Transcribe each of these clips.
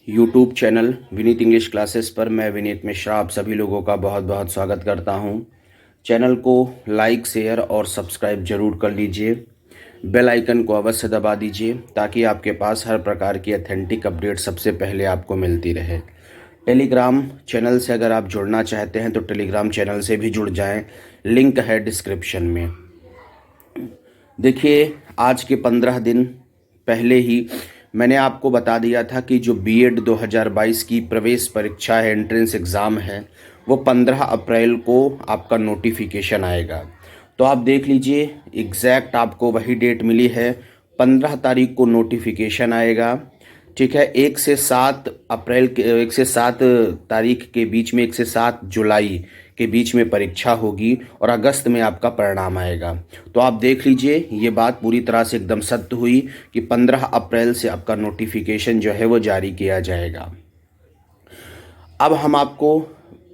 YouTube channel Vineet English classes पर मैं विनीत मिश्रा आप सभी लोगों का बहुत बहुत स्वागत करता हूं। चैनल को लाइक शेयर और सब्सक्राइब जरूर कर लीजिए। बेल आइकन को अवश्य दबा दीजिए ताकि आपके पास हर प्रकार की ऑथेंटिक अपडेट सबसे पहले आपको मिलती रहे। टेलीग्राम चैनल से अगर आप जुड़ना चाहते हैं तो टेलीग्राम चैनल से भी जुड़ जाएं, लिंक है डिस्क्रिप्शन में। देखिए, आज के 15 दिन पहले ही मैंने आपको बता दिया था कि जो बीएड 2022 की प्रवेश परीक्षा है, एंट्रेंस एग्ज़ाम है, वो 15 अप्रैल को आपका नोटिफिकेशन आएगा। तो आप देख लीजिए, एग्जैक्ट आपको वही डेट मिली है। 15 तारीख को नोटिफिकेशन आएगा। ठीक है, 1 से 7 तारीख के बीच में, 1 से 7 जुलाई के बीच में परीक्षा होगी और अगस्त में आपका परिणाम आएगा। तो आप देख लीजिए, ये बात पूरी तरह से एकदम सत्य हुई कि 15 अप्रैल से आपका नोटिफिकेशन जो है वो जारी किया जाएगा। अब हम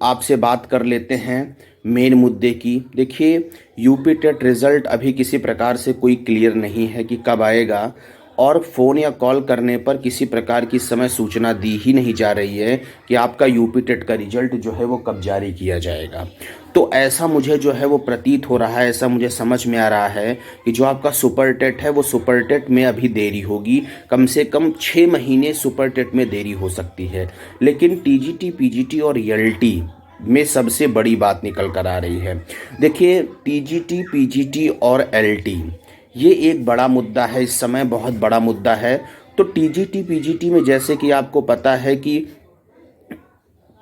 आपसे बात कर लेते हैं मेन मुद्दे की। देखिए, यूपी टेट रिज़ल्ट अभी किसी प्रकार से कोई क्लियर नहीं है कि कब आएगा, और फ़ोन या कॉल करने पर किसी प्रकार की समय सूचना दी ही नहीं जा रही है कि आपका यूपी टेट का रिजल्ट जो है वो कब जारी किया जाएगा। तो ऐसा मुझे जो है वो प्रतीत हो रहा है, ऐसा मुझे समझ में आ रहा है कि जो आपका सुपर टेट है वो सुपर टेट में अभी देरी होगी। कम से कम 6 महीने सुपर टेट में देरी हो सकती है। लेकिन टीजीटी, पीजीटी और एलटी में सबसे बड़ी बात निकल कर आ रही है। देखिए, टीजीटी, पीजीटी और एलटी ये एक बड़ा मुद्दा है, इस समय बहुत बड़ा मुद्दा है। तो टीजीटी पीजीटी में जैसे कि आपको पता है कि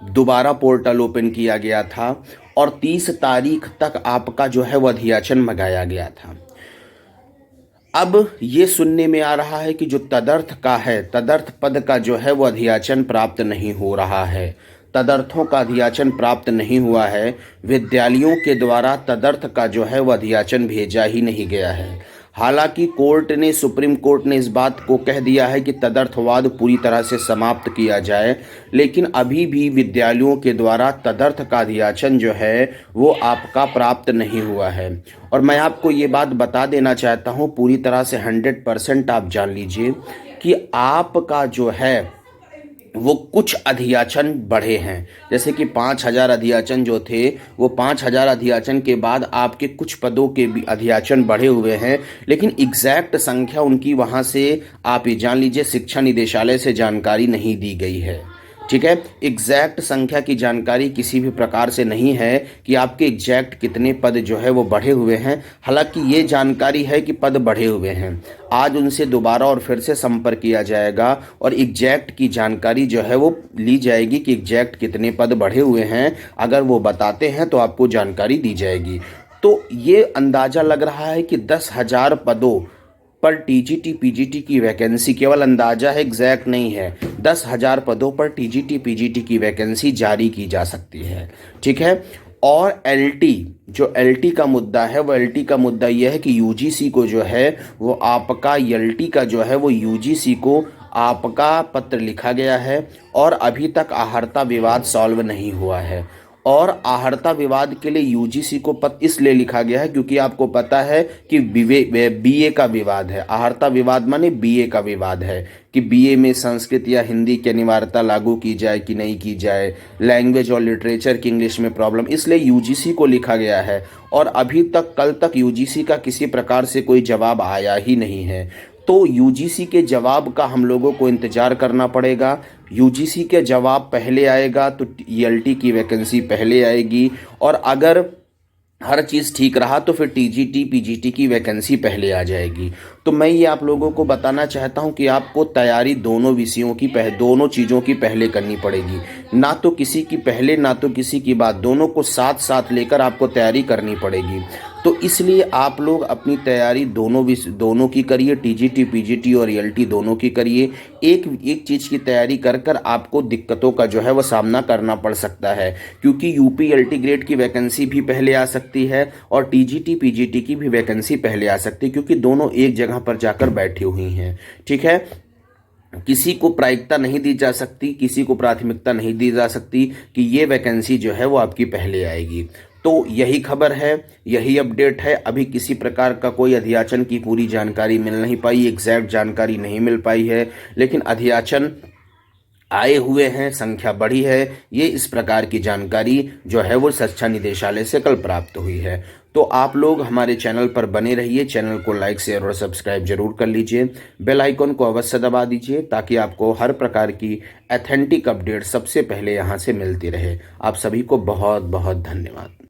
दोबारा पोर्टल ओपन किया गया था और 30 तारीख तक आपका जो है वो अध्याचन मंगाया गया था। अब ये सुनने में आ रहा है कि जो तदर्थ का है, तदर्थ पद का जो है वो अध्याचन प्राप्त नहीं हो रहा है। तदर्थों का अध्याचन प्राप्त नहीं हुआ है। विद्यालयों के द्वारा तदर्थ का जो है वो अध्याचन भेजा ही नहीं गया है। हालांकि सुप्रीम कोर्ट ने इस बात को कह दिया है कि तदर्थवाद पूरी तरह से समाप्त किया जाए, लेकिन अभी भी विद्यालयों के द्वारा तदर्थ का अध्याचन जो है वो आपका प्राप्त नहीं हुआ है। और मैं आपको ये बात बता देना चाहता हूँ, पूरी तरह से 100% आप जान लीजिए कि आपका जो है वो कुछ अध्याचन बढ़े हैं। जैसे कि 5,000 अध्याचन जो थे, वो 5,000 अध्याचन के बाद आपके कुछ पदों के भी अध्याचन बढ़े हुए हैं, लेकिन एग्जैक्ट संख्या उनकी वहाँ से आप ये जान लीजिए शिक्षा निदेशालय से जानकारी नहीं दी गई है। ठीक है, एग्जैक्ट संख्या की जानकारी किसी भी प्रकार से नहीं है कि आपके एग्जैक्ट कितने पद जो है वो बढ़े हुए हैं। हालांकि ये जानकारी है कि पद बढ़े हुए हैं। आज उनसे दोबारा और फिर से संपर्क किया जाएगा और एग्जैक्ट की जानकारी जो है वो ली जाएगी कि एग्जैक्ट कितने पद बढ़े हुए हैं। अगर वो बताते हैं तो आपको जानकारी दी जाएगी। तो ये अंदाज़ा लग रहा है कि 10,000 पदों पर टीजीटी पीजीटी की वैकेंसी, केवल अंदाजा है, एग्जैक्ट नहीं है, 10,000 पदों पर टीजीटी पीजीटी की वैकेंसी जारी की जा सकती है। ठीक है, और एलटी, जो एलटी का मुद्दा है, वो एलटी का मुद्दा यह है कि यूजीसी को जो है वो आपका एलटी का जो है वो यूजीसी को आपका पत्र लिखा गया है और अभी तक आहर्ता विवाद सॉल्व नहीं हुआ है। और आहर्ता विवाद के लिए यूजीसी को पत्र इसलिए लिखा गया है क्योंकि आपको पता है कि बीए का विवाद है। आहर्ता विवाद माने बीए का विवाद है कि बीए में संस्कृत या हिंदी की अनिवार्यता लागू की जाए कि नहीं की जाए, लैंग्वेज और लिटरेचर की इंग्लिश में प्रॉब्लम, इसलिए यूजीसी को लिखा गया है। और अभी तक कल तक यूजीसी का किसी प्रकार से कोई जवाब आया ही नहीं है। तो यूजीसी के जवाब का हम लोगों को इंतज़ार करना पड़ेगा। यूजीसी के जवाब पहले आएगा तो ईएलटी की वैकेंसी पहले आएगी, और अगर हर चीज़ ठीक रहा तो फिर टीजीटी पीजीटी की वैकेंसी पहले आ जाएगी। तो मैं ये आप लोगों को बताना चाहता हूँ कि आपको तैयारी दोनों विषयों की दोनों चीज़ों की पहले करनी पड़ेगी। ना तो किसी की पहले ना तो किसी की बाद, दोनों को साथ साथ लेकर आपको तैयारी करनी पड़ेगी। तो इसलिए आप लोग अपनी तैयारी दोनों की करिए, टीजीटी पीजीटी और ईएलटी दोनों की करिए। एक चीज़ की तैयारी कर कर आपको दिक्कतों का जो है वो सामना करना पड़ सकता है, क्योंकि यूपी एलटी ग्रेड की वैकेंसी भी पहले आ सकती है और टीजीटी पीजीटी की भी वैकेंसी पहले आ सकती है, क्योंकि दोनों एक जगह पर जाकर बैठी हुई हैं। ठीक है, किसी को प्रायिकता नहीं दी जा सकती, किसी को प्राथमिकता नहीं दी जा सकती कि ये वैकेंसी जो है वो आपकी पहले आएगी। तो यही खबर है, यही अपडेट है। अभी किसी प्रकार का कोई अध्याचन की पूरी जानकारी मिल नहीं पाई, एग्जैक्ट जानकारी नहीं मिल पाई है, लेकिन अध्याचन आए हुए हैं, संख्या बढ़ी है। ये इस प्रकार की जानकारी जो है वो शिक्षा निदेशालय से कल प्राप्त हुई है। तो आप लोग हमारे चैनल पर बने रहिए, चैनल को लाइक शेयर और सब्सक्राइब जरूर कर लीजिए, बेल आइकन को अवश्य दबा दीजिए ताकि आपको हर प्रकार की ऑथेंटिक अपडेट सबसे पहले यहाँ से मिलती रहे। आप सभी को बहुत बहुत धन्यवाद।